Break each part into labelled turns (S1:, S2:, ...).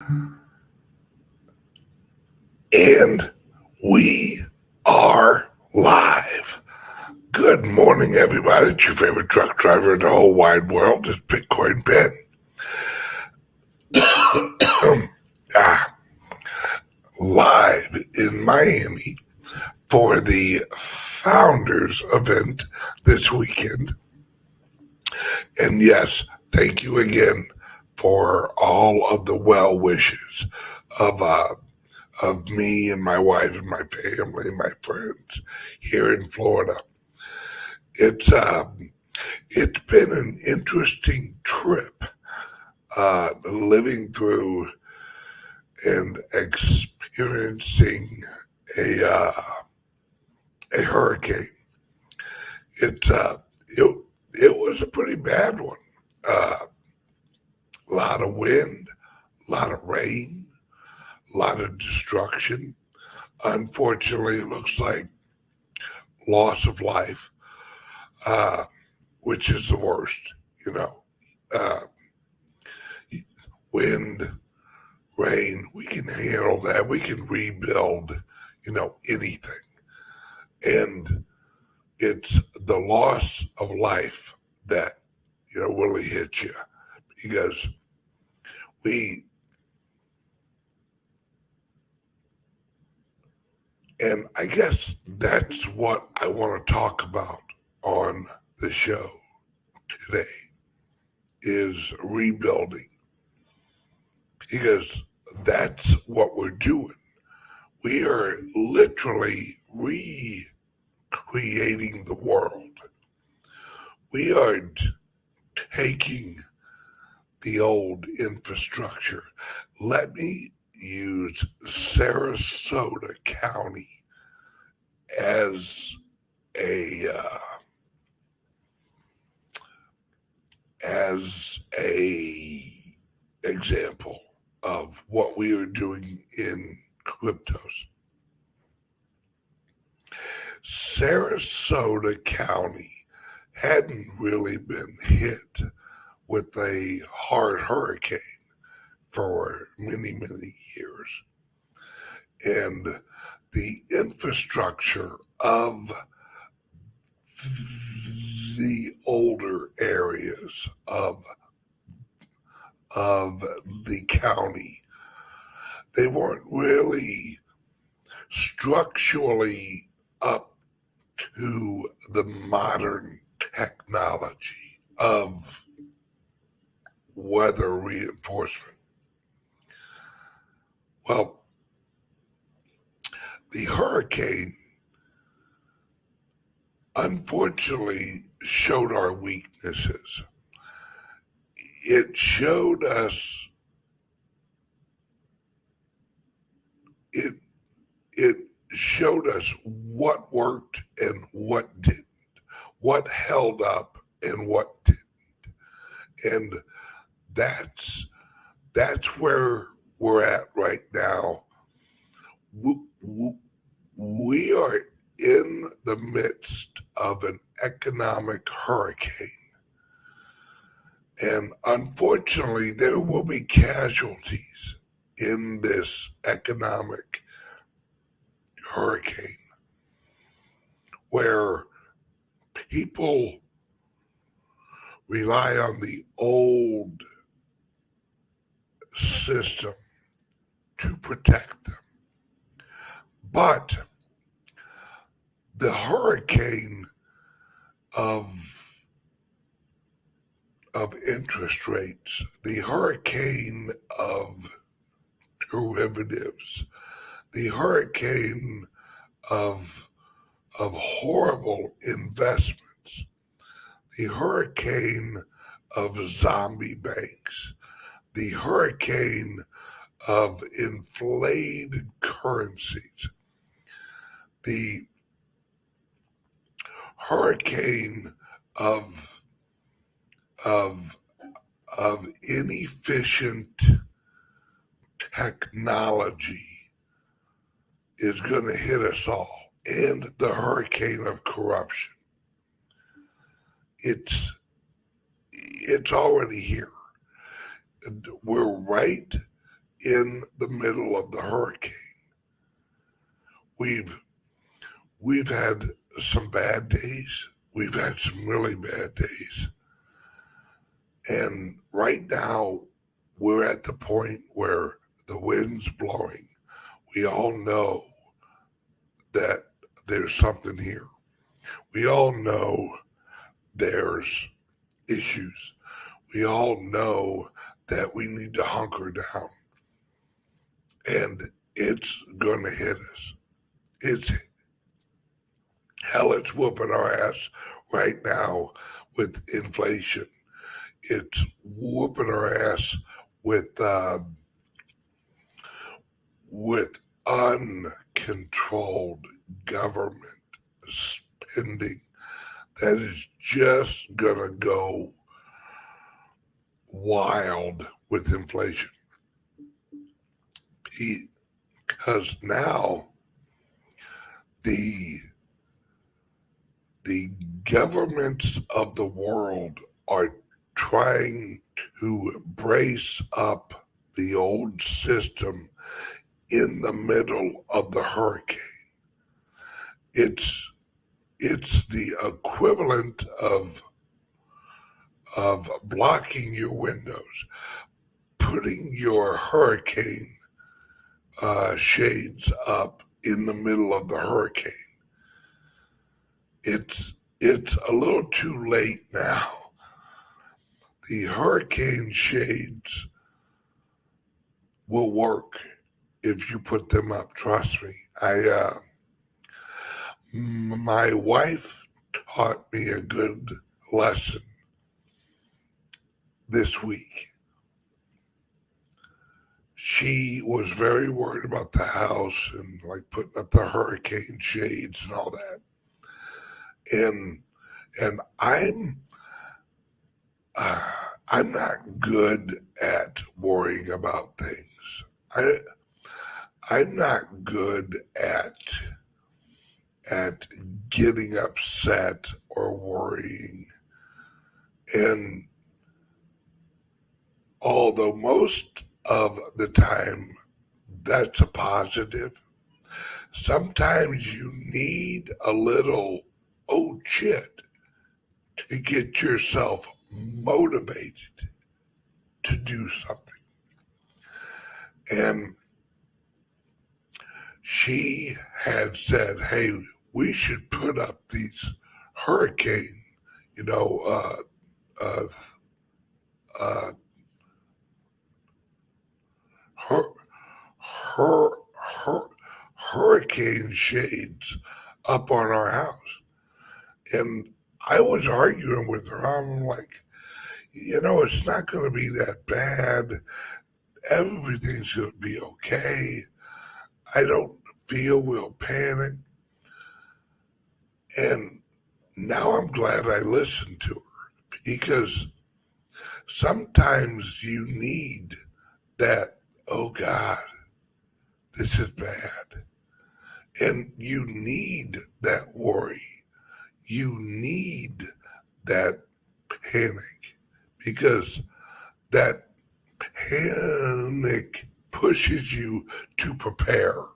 S1: And we are live. Good morning, everybody. It's your favorite truck driver in the whole wide world. It's Bitcoin Ben. Live in Miami for the Founders event this weekend. And yes, thank you again for all of the well wishes of me and my wife and my family and my friends here in Florida. It's been an interesting trip, living through and experiencing a a hurricane. It it it was a pretty bad one. A lot of wind, a lot of rain, a lot of destruction. Unfortunately, it looks like loss of life, uh, which is the worst. You know, uh, wind, rain, we can handle that. We can rebuild, anything. And it's the loss of life that, really hits you because we, and I guess that's what I want to talk about on the show today is rebuilding because that's what we're doing. We are literally recreating the world. We aren't taking the old infrastructure. Let me use Sarasota County as a example of what we are doing in cryptos. Sarasota County hadn't really been hit with a hard hurricane for many, many years. And the infrastructure of the older areas of the county, they weren't really structurally up to the modern technology of weather reinforcement. Well, the hurricane unfortunately showed our weaknesses. It showed us it showed us what worked and what didn't, what held up and what didn't. And that's where we're at right now. We are in the midst of an economic hurricane. And unfortunately, there will be casualties in this economic hurricane where people rely on the old system to protect them. But the hurricane of interest rates, the hurricane of derivatives, the hurricane of horrible investments, the hurricane of zombie banks, the hurricane of inflated currencies, the hurricane of inefficient technology is going to hit us all, and the hurricane of corruption. It's already here. We're right in the middle of the hurricane. We've had some bad days. We've had some really bad days. And right now, we're at the point where the wind's blowing. We all know that there's something here. We all know there's issues. We all know that we need to hunker down. And it's going to hit us. It's hell, it's whooping our ass right now with inflation. It's whooping our ass with uncontrolled government spending that is just gonna go wild with inflation. Because now the governments of the world are trying to brace up the old system in the middle of the hurricane. It's the equivalent of blocking your windows, putting your hurricane shades up in the middle of the hurricane. It's a little too late now. The hurricane shades will work if you put them up. Trust me. My wife taught me a good lesson this week. She was very worried about the house and like putting up the hurricane shades and all that. And I'm not good at worrying about things. I'm not good at getting upset or worrying. And although most of the time that's a positive, sometimes you need a little, oh shit, to get yourself motivated to do something. And she had said, hey, we should put up these hurricane, her, her, her, hurricane shades up on our house. And I was arguing with her. I'm like, it's not going to be that bad. Everything's going to be okay. I don't feel we'll panic. And now I'm glad I listened to her, because sometimes you need that, oh God, this is bad. And you need that worry. You need that panic, because that panic pushes you to prepare.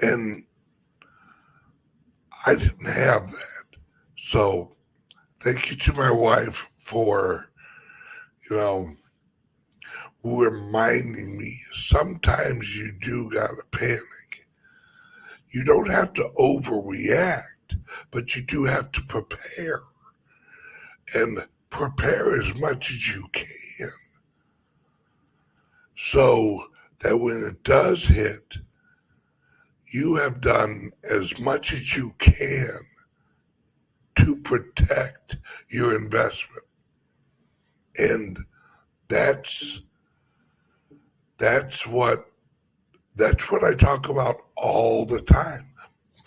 S1: And I didn't have that. So thank you to my wife for, reminding me sometimes you do gotta panic. You don't have to overreact, but you do have to prepare. And prepare as much as you can, so that when it does hit, you have done as much as you can to protect your investment. And that's what I talk about all the time.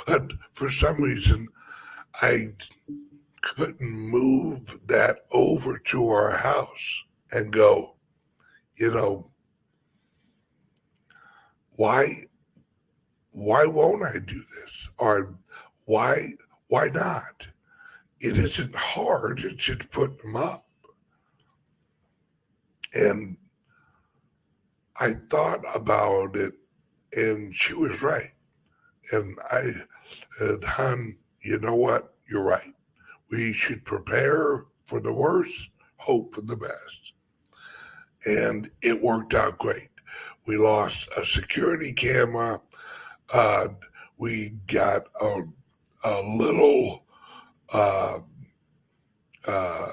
S1: But for some reason, I couldn't move that over to our house and go, why won't I do this? Or why not? It isn't hard. It's just putting them up. And I thought about it, and she was right. And I said, "Hon, you know what? You're right. We should prepare for the worst, hope for the best." And it worked out great. We lost a security camera. Uh, we got a little uh, uh,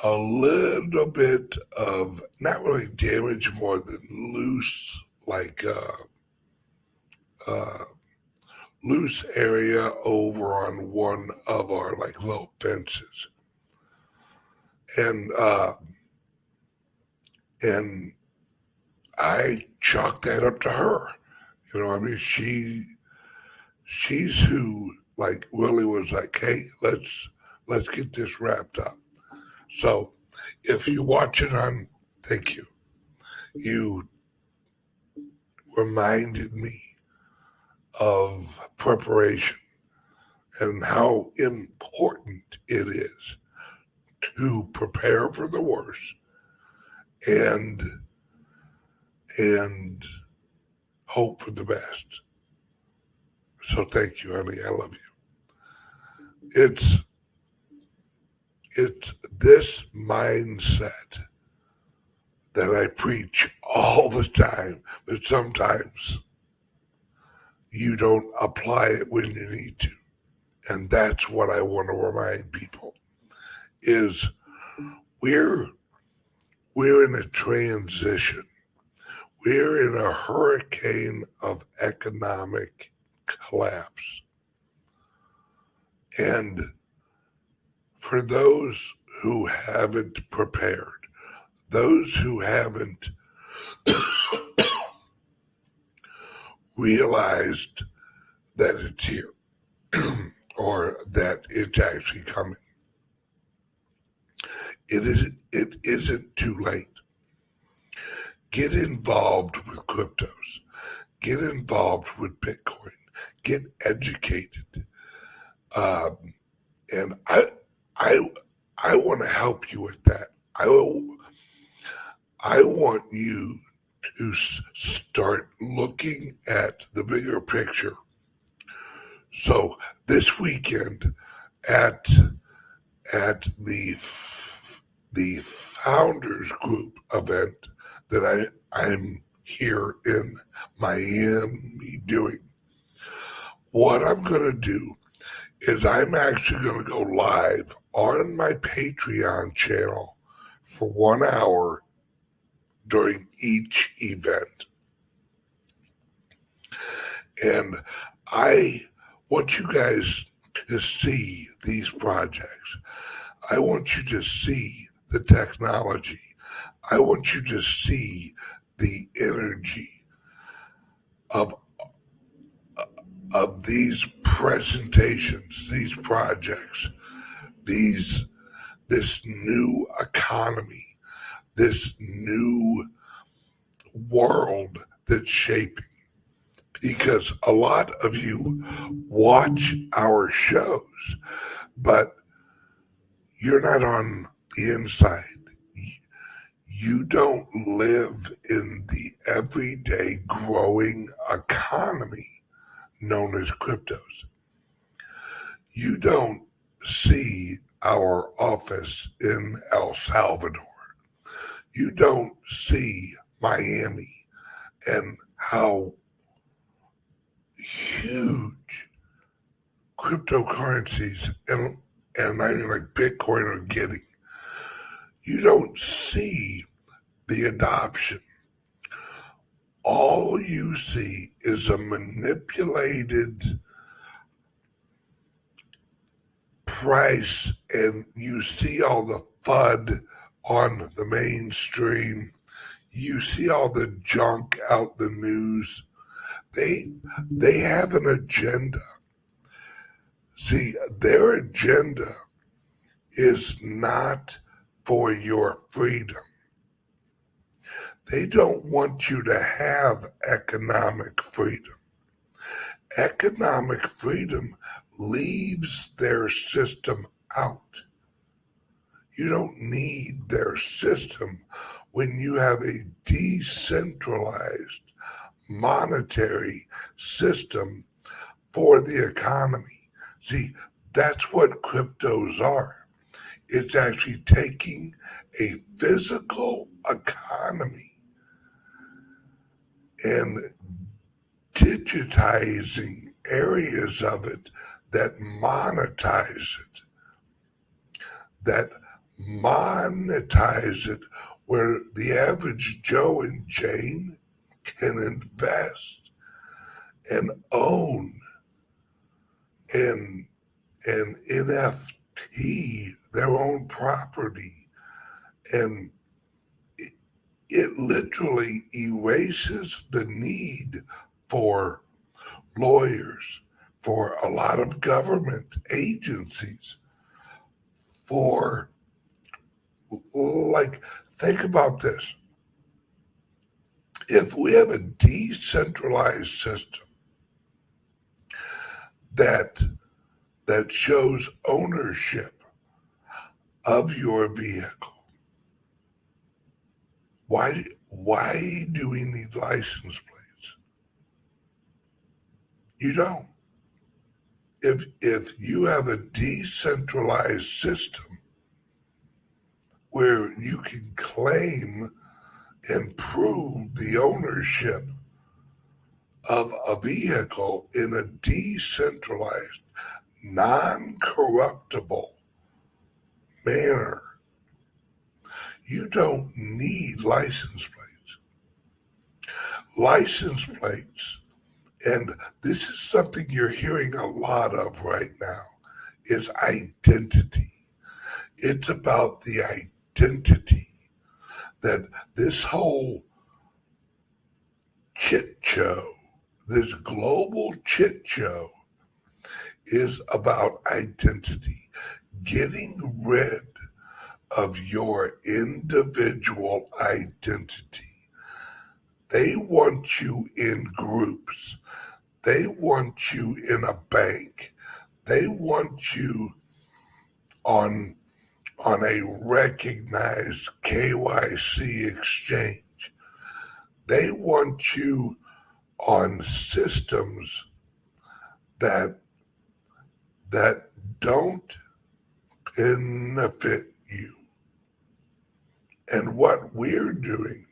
S1: a little bit of not really damage, more than loose, like uh, loose area over on one of our like little fences, and and I chalked that up to her. I mean, she's who like really was like, "Hey, let's get this wrapped up." So if you watch it on, thank you. You reminded me of preparation and how important it is to prepare for the worst and and hope for the best. So thank you, honey. I love you. It's this mindset that I preach all the time, but sometimes you don't apply it when you need to. And that's what I want to remind people is we're we're in a transition. We're in a hurricane of economic collapse. And for those who haven't prepared, those who haven't realized that it's here or that it's actually coming, it isn't too late. Get involved with cryptos. Get involved with Bitcoin. Get educated. Um, and I, I want to help you with that. I want you to start looking at the bigger picture. So this weekend at the founders group event that I'm here in Miami doing, what I'm going to do is I'm actually going to go live on my Patreon channel for 1 hour during each event. And I want you guys to see these projects. I want you to see the technology. I want you to see the energy of these presentations, these projects, this new economy, this new world that's shaping. Because a lot of you watch our shows, but you're not on the inside. You don't live in the everyday growing economy known as cryptos. You don't see our office in El Salvador. You don't see Miami and how huge cryptocurrencies and I mean like Bitcoin are getting. You don't see the adoption. All you see is a manipulated price, and you see all the FUD on the mainstream. You see all the junk out the news. They have an agenda. See, their agenda is not for your freedom. They don't want you to have economic freedom. Economic freedom leaves their system out. You don't need their system when you have a decentralized monetary system for the economy. See, that's what cryptos are. It's actually taking a physical economy and digitizing areas of it that monetize it, that monetize it where the average Joe and Jane can invest and own and NFT their own property. And it literally erases the need for lawyers, for a lot of government agencies, for, like, think about this. If we have a decentralized system that shows ownership of your vehicle, why do we need license plates? You don't. If you have a decentralized system where you can claim and prove the ownership of a vehicle in a decentralized, non-corruptible manner, you don't need license plates. License plates, and this is something you're hearing a lot of right now, is identity. It's about the identity that this whole chit show, this global chit show, is about identity. Getting rid of your individual identity. They want you in groups. They want you in a bank. They want you on a recognized KYC exchange. They want you on systems that don't benefit you. And what we're doing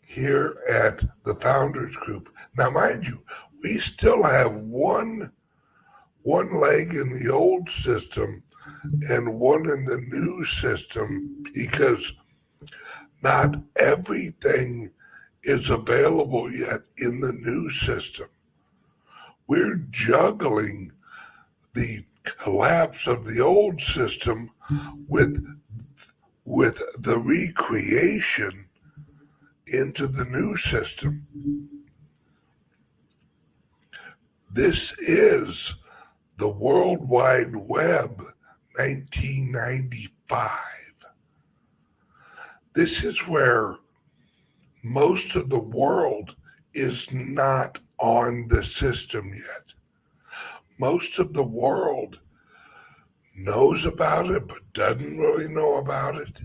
S1: here at the Founders Group, now mind you, we still have one leg in the old system and one in the new system, because not everything is available yet in the new system. We're juggling the collapse of the old system with the recreation into the new system. This is the World Wide Web 1995. This is where most of the world is not on the system yet. Most of the world knows about it, but doesn't really know about it.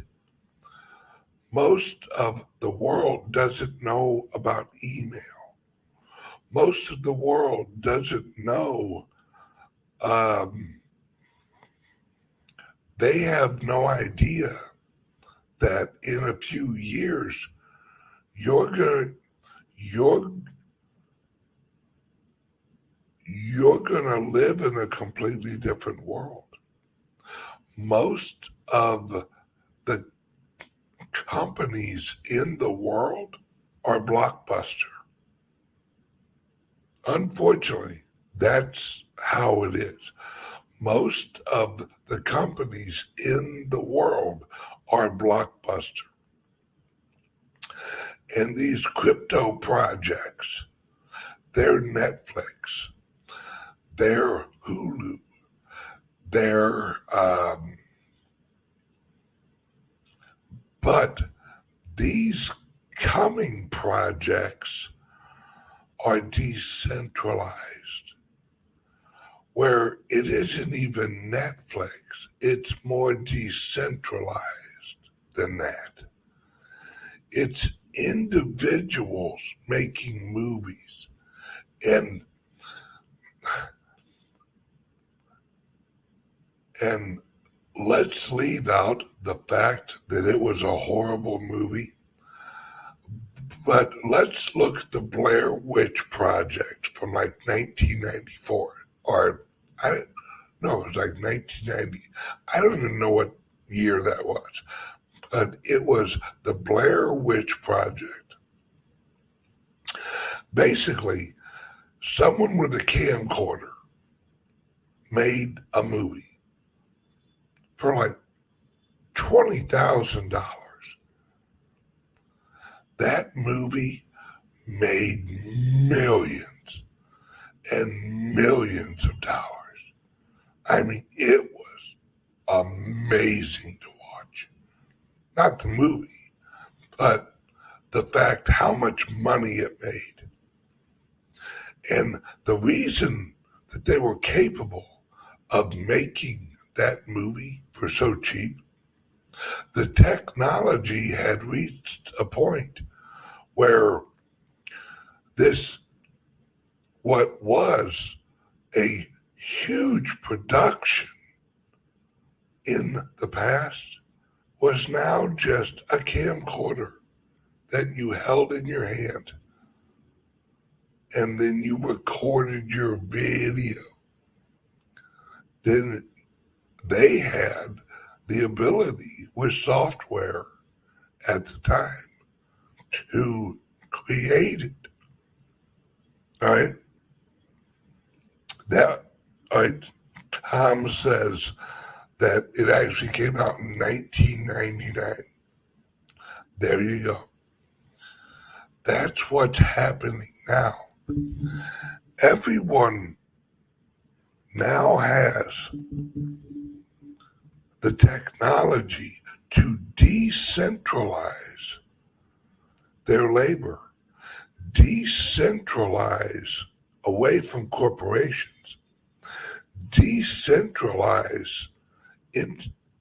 S1: Most of the world doesn't know about email. Most of the world doesn't know. They have no idea that in a few years you're gonna live in a completely different world. Most of the companies in the world are blockbuster. Unfortunately, that's how it is. Most of the companies in the world are blockbuster. And these crypto projects, they're Netflix, they're Hulu, they're, but these coming projects are decentralized, where it isn't even Netflix, it's more decentralized than that. It's individuals making movies. And and let's leave out the fact that it was a horrible movie. But let's look at the Blair Witch Project from like 1994. Or, no, it was like 1990. I don't even know what year that was. But it was the Blair Witch Project. Basically, someone with a camcorder made a movie for like $20,000. That movie made millions and millions of dollars. I mean, it was amazing to watch. Not the movie, but the fact how much money it made. And the reason that they were capable of making that movie for so cheap, the technology had reached a point where this, what was a huge production in the past, was now just a camcorder that you held in your hand, and then you recorded your video. Then they had the ability with software at the time to create it. All right. That, all right. Tom says that it actually came out in 1999. There you go. That's what's happening now. Everyone now has the technology to decentralize their labor, decentralize away from corporations, decentralize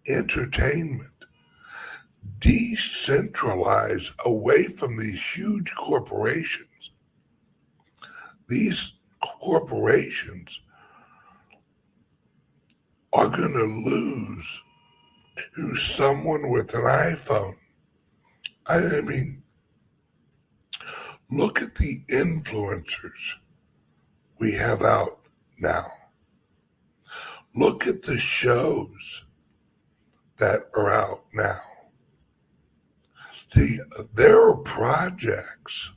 S1: entertainment, decentralize away from these huge corporations. These corporations are going to lose to someone with an iPhone. I mean, look at the influencers we have out now. Look at the shows that are out now. See, there are projects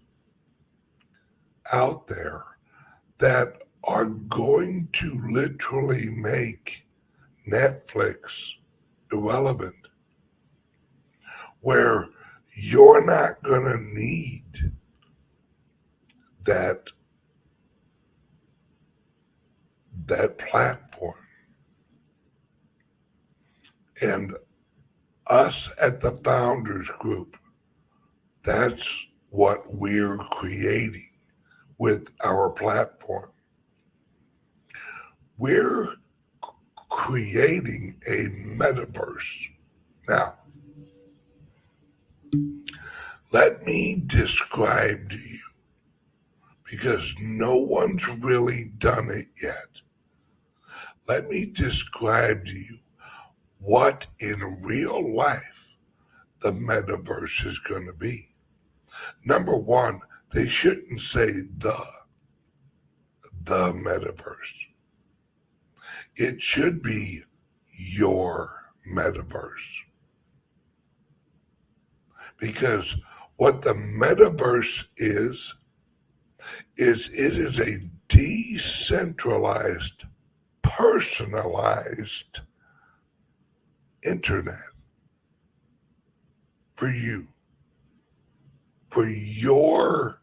S1: out there that are going to literally make Netflix irrelevant, where you're not going to need that platform. And us at the Founders Group, that's what we're creating with our platform. We're creating a metaverse. Now, let me describe to you, because no one's really done it yet. Let me describe to you what in real life the metaverse is going to be. Number one, they shouldn't say the metaverse. It should be your metaverse. Because what the metaverse is it is a decentralized, personalized internet for you, for your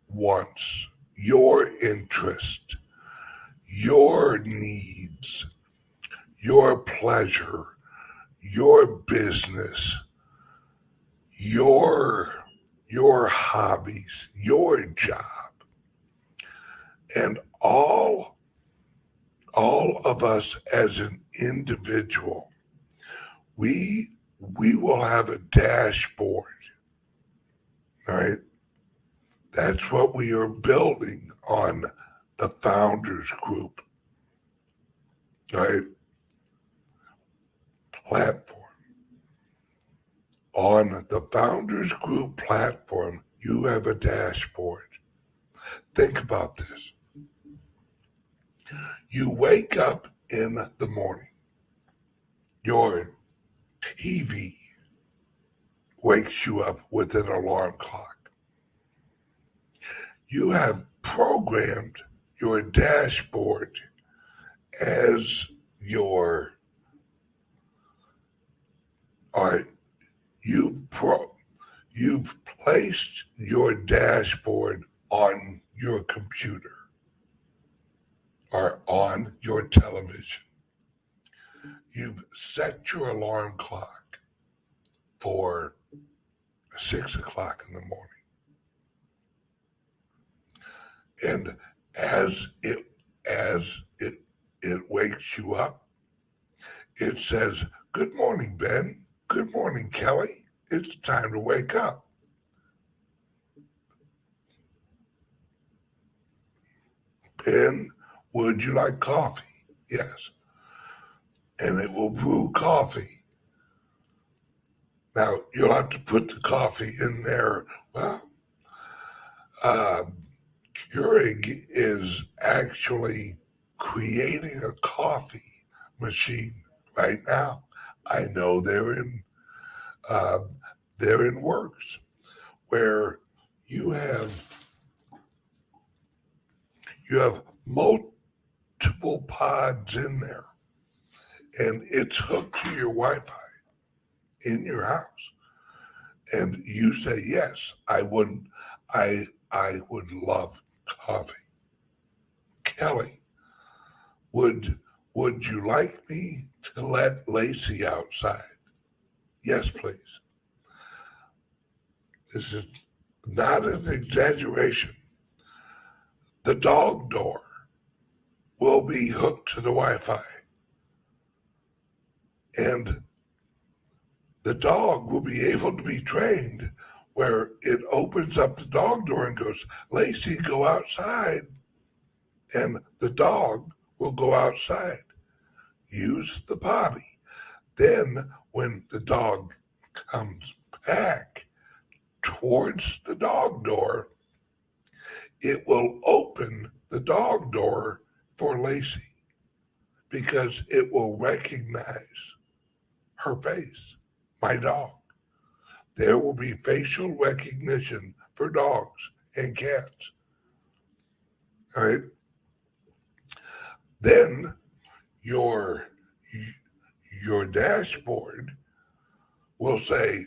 S1: wants, your interest, your needs, your pleasure, your business, your hobbies, your job, and all of us as an individual, we we will have a dashboard. All right. That's what we are building on the Founders Group, all right, platform. On the Founders Group platform, you have a dashboard. Think about this. You wake up in the morning. Your TV wakes you up with an alarm clock. You have programmed your dashboard as your, all right, you've placed your dashboard on your computer or on your television. You've set your alarm clock for 6 o'clock in the morning. And as it wakes you up, it says, "Good morning, Ben. Good morning, Kelly. It's time to wake up." "Ben, would you like coffee?" "Yes." And it will brew coffee. Now, you'll have to put the coffee in there. Well, Keurig is actually creating a coffee machine right now. I know uh, they're in works where you have multiple pods in there, and it's hooked to your Wi-Fi in your house. And you say, "Yes, I would love coffee." "Kelly, would you like me to let Lacey outside?" "Yes, please." This is not an exaggeration. The dog door will be hooked to the Wi-Fi, and the dog will be able to be trained where it opens up the dog door and goes, "Lacey, go outside." And the dog will go outside, use the potty. Then when the dog comes back towards the dog door, it will open the dog door for Lacey because it will recognize her face, my dog. There will be facial recognition for dogs and cats. All right. Then your dashboard will say,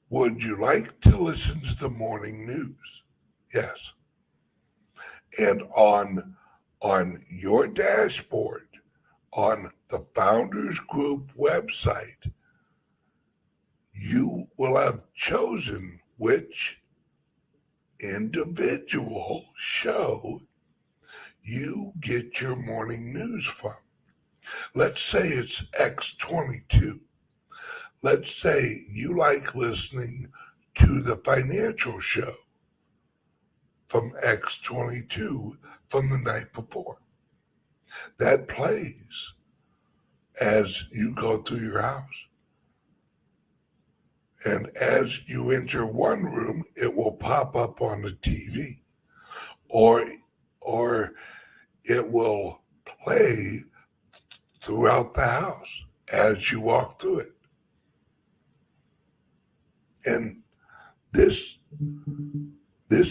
S1: "Would you like to listen to the morning news?" "Yes." And on your dashboard, on the Founders Group website, you will have chosen which individual show you get your morning news from. Let's say it's X22. Let's say you like listening to the financial show from X22 from the night before. That plays as you go through your house. And as you enter one room, it will pop up on the TV, or it will play throughout the house as you walk through it. And this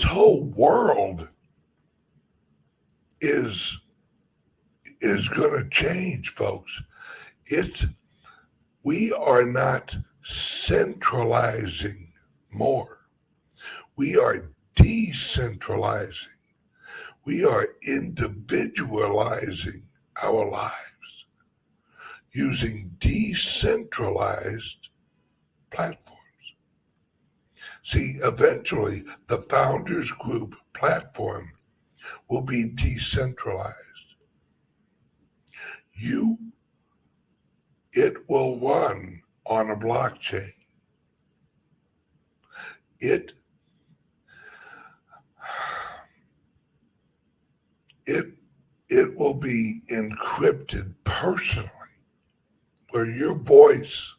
S1: whole world is going to change, folks. We are not centralizing more. We are decentralizing. We are individualizing our lives using decentralized platforms. See, eventually the Founders Group platform will be decentralized. You It will run on a blockchain. It it it will be encrypted personally, where your voice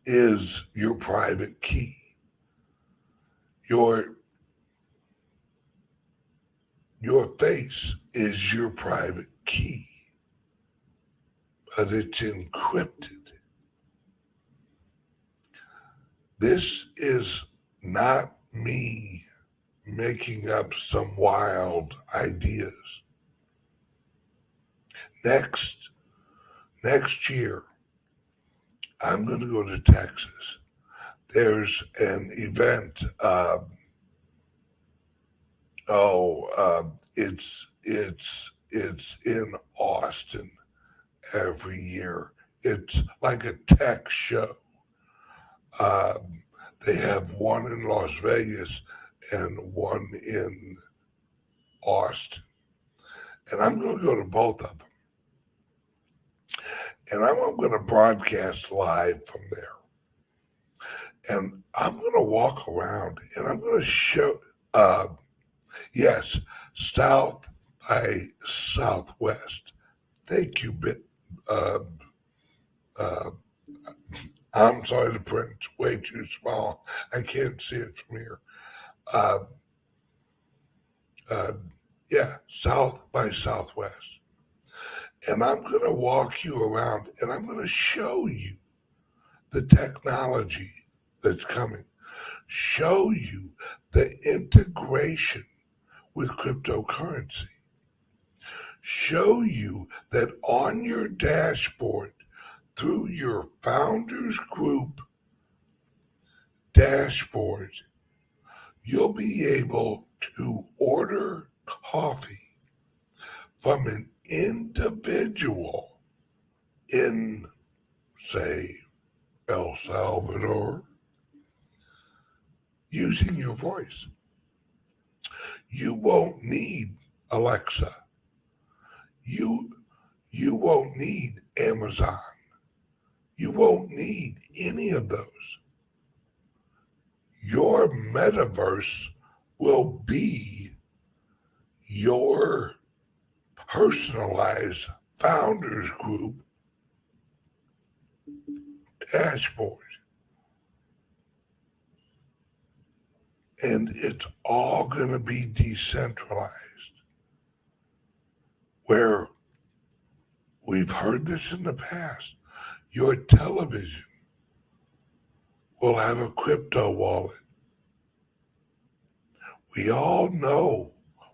S1: is your private key. Your face is your private key, but it's encrypted. This is not me making up some wild ideas. Next year, I'm going to go to Texas. There's an event. It's in Austin every year. It's like a tech show. They have one in Las Vegas and one in Austin. And I'm going to go to both of them. And I'm going to broadcast live from there. And I'm going to walk around and I'm going to show, yes, South by Southwest. Thank you, I'm sorry, the print's way too small. I can't see it from here. Uh, uh, yeah, South by Southwest. And I'm going to walk you around and I'm going to show you the technology that's coming, show you the integration with cryptocurrency, show you that on your dashboard through your Founders Group dashboard, you'll be able to order coffee from an individual in, say, El Salvador using your voice. You won't need Alexa. You won't need Amazon. You won't need any of those. Your metaverse will be your personalized Founders Group dashboard. And it's all going to be decentralized. Where we've heard this in the past, your television will have a crypto wallet. We all know,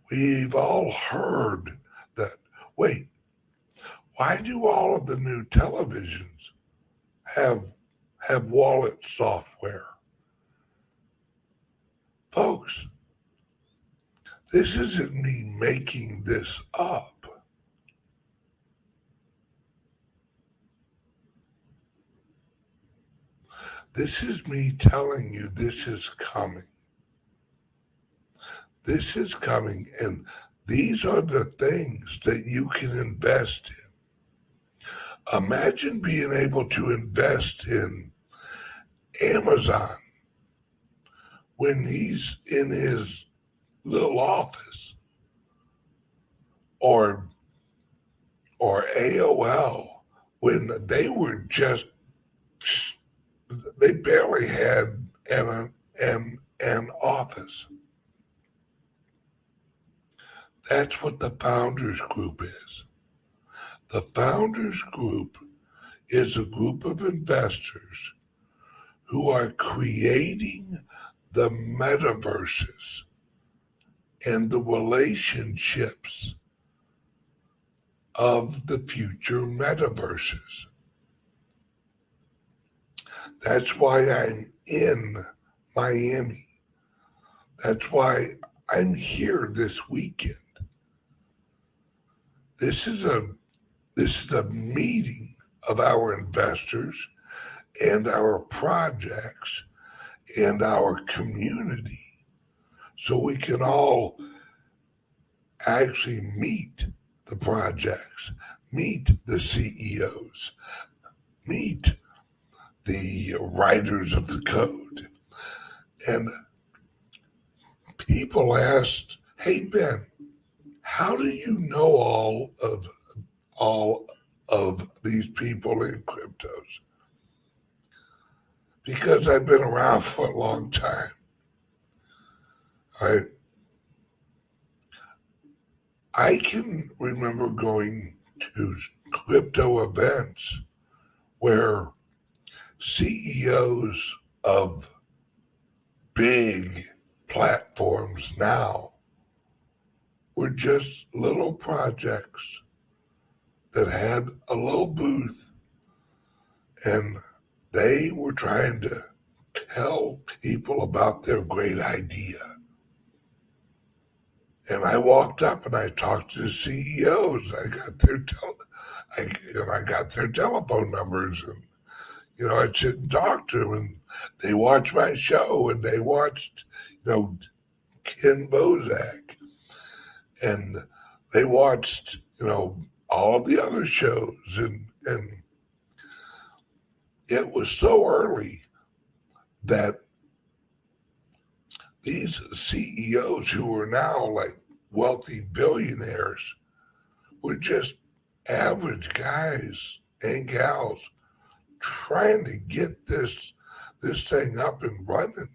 S1: we've all heard that, wait, why do all of the new televisions have wallet software? Folks, this isn't me making this up. This is me telling you this is coming. This is coming, and these are the things that you can invest in. Imagine being able to invest in Amazon when he's in his little office, or AOL when they were just, they barely had an office. That's what the Founders Group is. The Founders Group is a group of investors who are creating the metaverses and the relationships of the future metaverses. That's why I'm in Miami. That's why I'm here this weekend. This is a meeting of our investors and our projects and our community, so we can all actually meet the projects, meet the CEOs, meet the writers of the code. And people asked, "Hey Ben, how do you know all of these people in cryptos?" Because I've been around for a long time. I can remember going to crypto events where CEOs of big platforms now were just little projects that had a little booth, and they were trying to tell people about their great idea. And I walked up and I talked to the CEOs. I got their telephone numbers, and I'd sit and talk to them, and they watched my show, and they watched Ken Bozak, and they watched all of the other shows, and it was so early that these CEOs who are now like wealthy billionaires were just average guys and gals trying to get this thing up and running.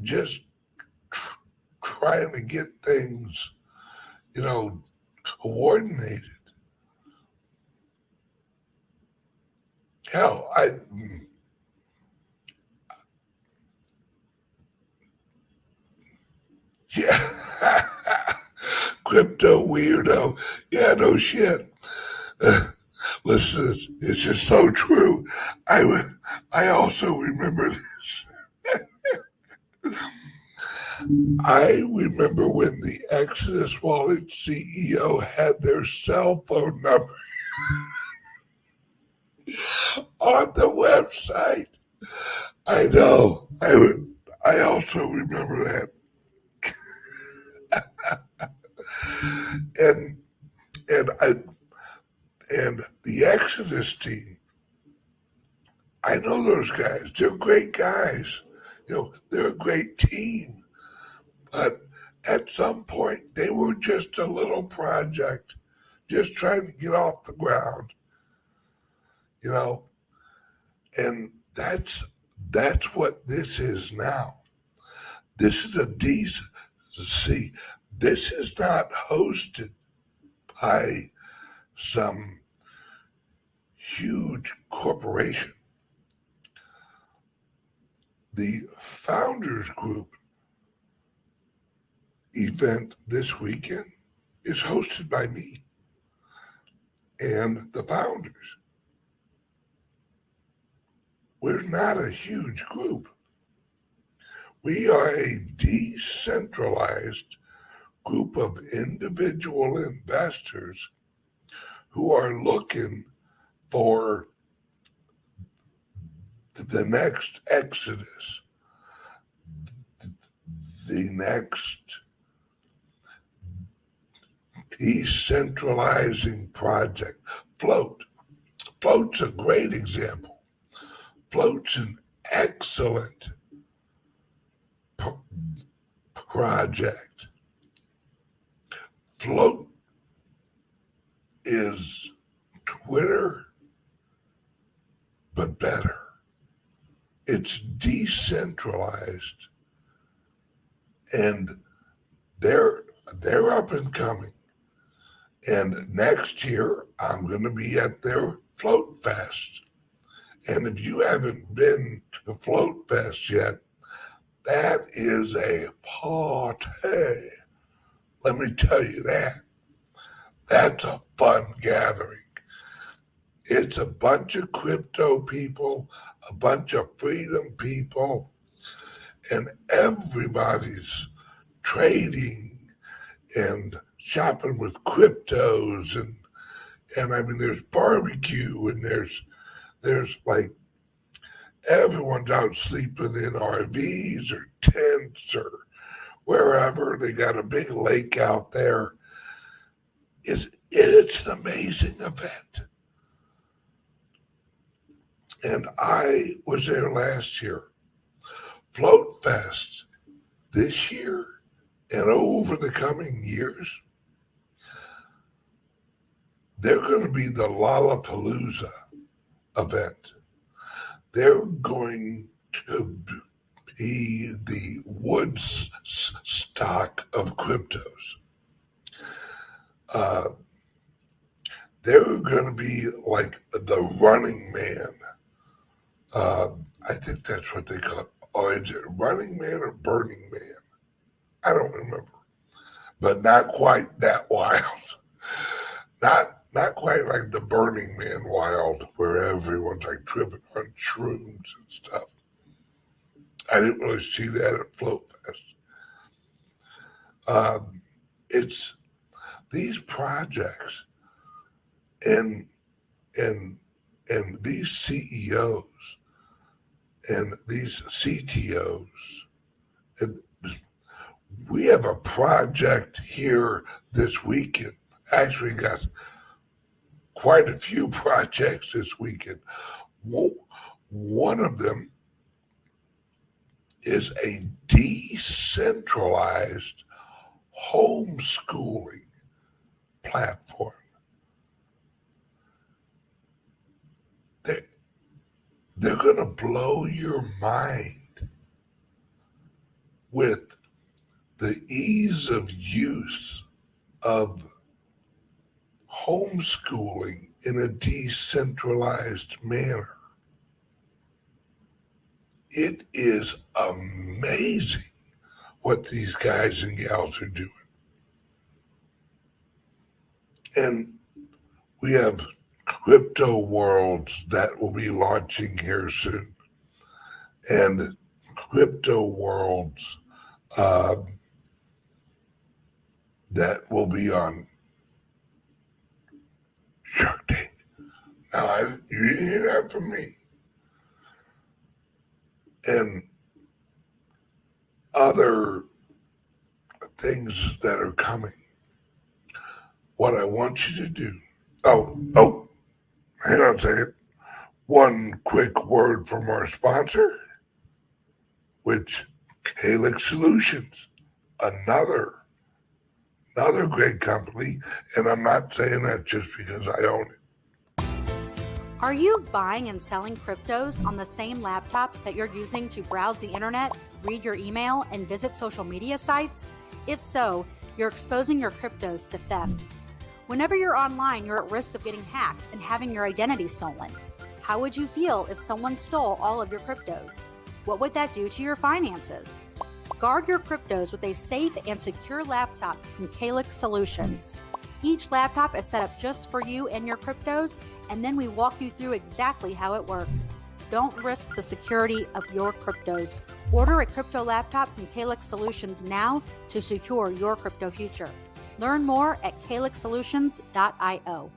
S1: Just trying to get things, coordinated. Hell, yeah, crypto weirdo. Yeah, no shit. Listen, it's just so true. I also remember this. I remember when the Exodus Wallet CEO had their cell phone number on the website. I know. I also remember that. And and I and the Exodus team, I know those guys. They're great guys. They're a great team. But at some point, they were just a little project, just trying to get off the ground. You know, and that's what this is now. This is a decent. See, this is not hosted by some huge corporation. The Founders Group event this weekend is hosted by me and the founders. We're not a huge group. We are a decentralized group of individual investors who are looking for the next exodus, the next decentralizing project. Float's a great example. Float's an excellent project. Float is Twitter, but better. It's decentralized, and they're up and coming. And next year, I'm going to be at their Float Fest. And if you haven't been to Float Fest yet, that is a party. Let me tell you that. That's a fun gathering. It's a bunch of crypto people, a bunch of freedom people, and everybody's trading and shopping with cryptos, and I mean there's barbecue, and there's like everyone's out sleeping in RVs or tents or wherever. They got a big lake out there. It's an amazing event. And I was there last year. Float Fest this year and over the coming years, they're going to be the Lollapalooza event. They're going to be the Woodstock of cryptos. Uh, they're going to be like the Running Man. I think that's what they call it. Or is it Running Man or Burning Man? I don't remember. But not quite that wild. Not quite like the Burning Man wild, where everyone's like tripping on shrooms and stuff. I didn't really see that at Float Fest. It's these projects and and and these CEOs and these CTOs. And we have a project here this weekend. Actually, got quite a few projects this weekend. One of them is a decentralized homeschooling platform. They're going to blow your mind with the ease of use of homeschooling in a decentralized manner. It is amazing what these guys and gals are doing. And we have crypto worlds that will be launching here soon. And crypto worlds that will be on Shark Tank. Now, you didn't hear that from me. And other things that are coming. What I want you to do. Oh, hang on a second. One quick word from our sponsor, which CALIX Solutions, another great company, and I'm not saying that just because I own it.
S2: Are you buying and selling cryptos on the same laptop that you're using to browse the internet, read your email, and visit social media sites? If so, you're exposing your cryptos to theft. Whenever you're online, you're at risk of getting hacked and having your identity stolen. How would you feel if someone stole all of your cryptos? What would that do to your finances? Guard your cryptos with a safe and secure laptop from CALIX Solutions. Each laptop is set up just for you and your cryptos, and then we walk you through exactly how it works. Don't risk the security of your cryptos. Order a crypto laptop from CALIX Solutions now to secure your crypto future. Learn more at calixsolutions.io.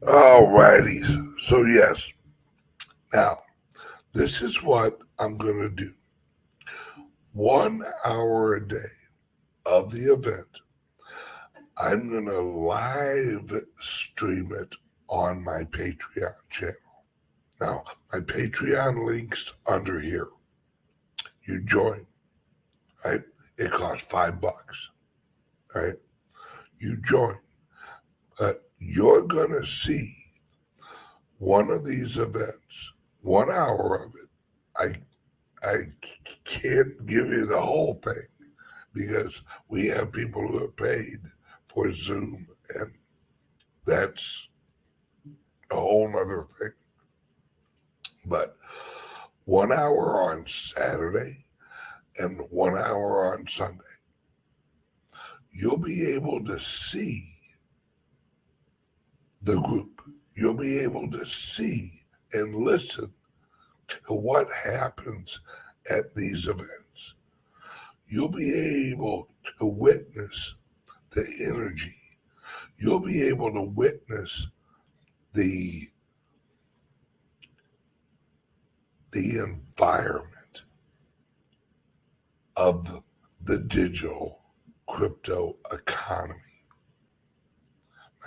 S1: Alrighty, so yes. Now, this is what I'm going to do. 1 hour a day of the event, I'm going to live stream it on my Patreon channel. Now, my Patreon link's under here. You join, right? It costs $5, right? You join. You're going to see one of these events, 1 hour of it. I can't give you the whole thing because we have people who have paid for Zoom, and that's a whole nother thing. But 1 hour on Saturday and 1 hour on Sunday, you'll be able to see the group. You'll be able to see and listen to what happens at these events. You'll be able to witness the energy. You'll be able to witness the environment of the digital crypto economy.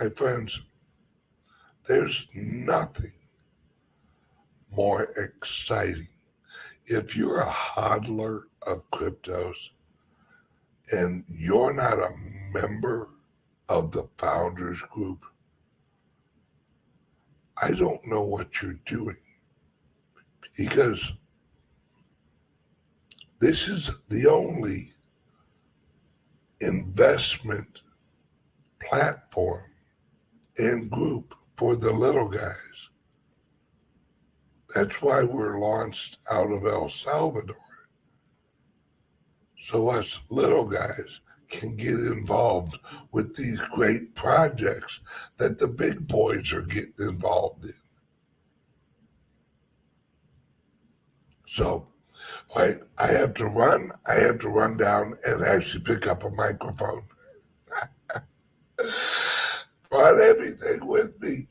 S1: My friends, There's nothing more exciting. If you're a hodler of cryptos and you're not a member of the founders group, I don't know what you're doing, because this is the only investment platform and group for the little guys. That's why we're launched out of El Salvador. So us little guys can get involved with these great projects that the big boys are getting involved in. So, all right, I have to run. I have to run down and actually pick up a microphone. Brought everything with me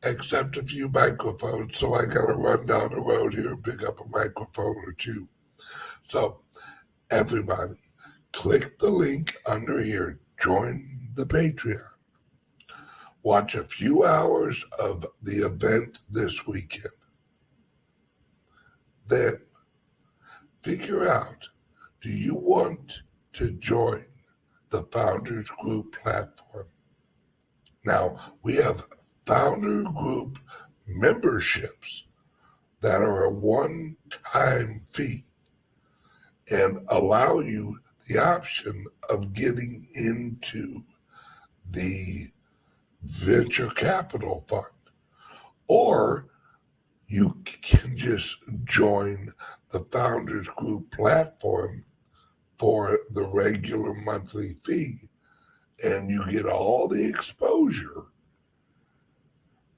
S1: except a few microphones, so I gotta run down the road here and pick up a microphone or two. So, everybody, click the link under here. Join the Patreon. Watch a few hours of the event this weekend. Then figure out, do you want to join the Founders Group platform? Now, we have Founder Group memberships that are a one-time fee and allow you the option of getting into the venture capital fund, or you can just join the Founders Group platform for the regular monthly fee, and you get all the exposure,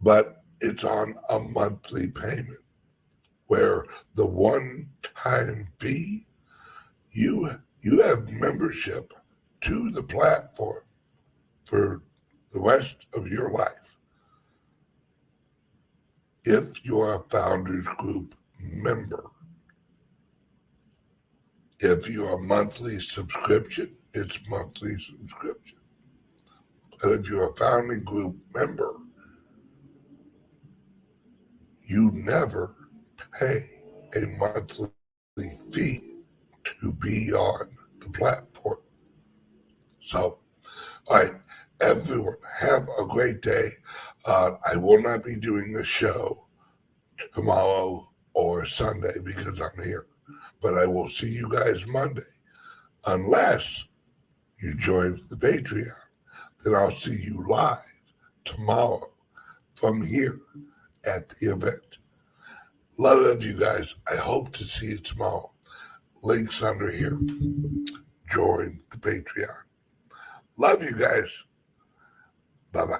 S1: but it's on a monthly payment, where the one-time fee, you have membership to the platform for the rest of your life if you're a Founders Group member. If you're a monthly subscription, it's monthly subscription. But if you're a Founding Group member, you never pay a monthly fee to be on the platform. So, all right, everyone, have a great day. I will not be doing the show tomorrow or Sunday because I'm here, but I will see you guys Monday, unless you join the Patreon. Then I'll see you live tomorrow from here at the event. Love you guys. I hope to see you tomorrow. Links under here. Join the Patreon. Love you guys. Bye-bye.